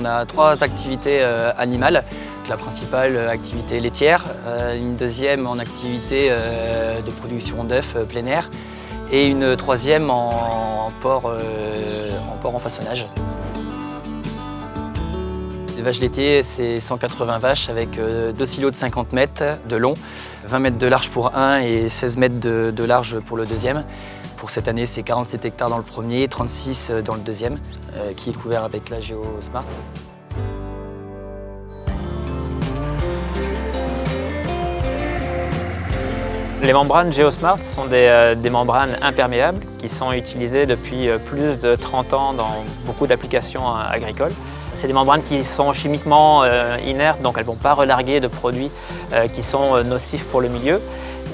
On a 3 activités animales. La principale activité laitière, une deuxième en activité de production d'œufs plein air et une troisième en port en façonnage. Les vaches laitiers, c'est 180 vaches avec 2 silos de 50 mètres de long, 20 mètres de large pour un et 16 mètres de large pour le deuxième. Pour cette année, c'est 47 hectares dans le premier, 36 dans le deuxième, qui est couvert avec la GeoSmart. Les membranes GeoSmart sont des membranes imperméables qui sont utilisées depuis plus de 30 ans dans beaucoup d'applications agricoles. C'est des membranes qui sont chimiquement inertes, donc elles ne vont pas relarguer de produits qui sont nocifs pour le milieu.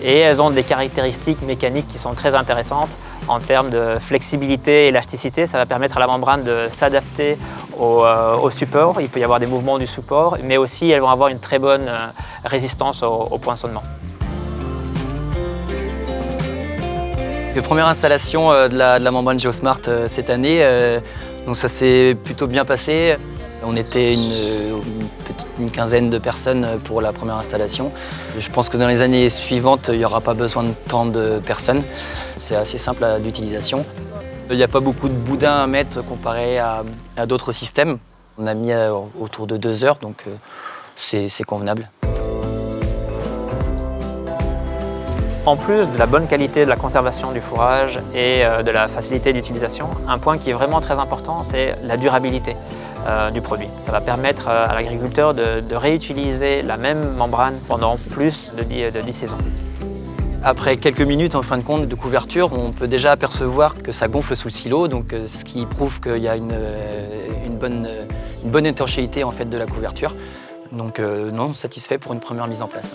Et elles ont des caractéristiques mécaniques qui sont très intéressantes en termes de flexibilité et élasticité. Ça va permettre à la membrane de s'adapter au support. Il peut y avoir des mouvements du support, mais aussi elles vont avoir une très bonne résistance au poinçonnement. La première installation de la membrane GeoSmart cette année, donc ça s'est plutôt bien passé. On était une quinzaine de personnes pour la première installation. Je pense que dans les années suivantes, il n'y aura pas besoin de tant de personnes. C'est assez simple d'utilisation. Il n'y a pas beaucoup de boudins à mettre comparé à d'autres systèmes. On a mis autour de 2 heures, donc c'est convenable. En plus de la bonne qualité de la conservation du fourrage et de la facilité d'utilisation, un point qui est vraiment très important, c'est la durabilité du produit. Ça va permettre à l'agriculteur de réutiliser la même membrane pendant plus de 10 saisons. Après quelques minutes en fin de compte de couverture, on peut déjà apercevoir que ça gonfle sous le silo, donc ce qui prouve qu'il y a une bonne étanchéité en fait, de la couverture. Donc non, satisfait pour une première mise en place.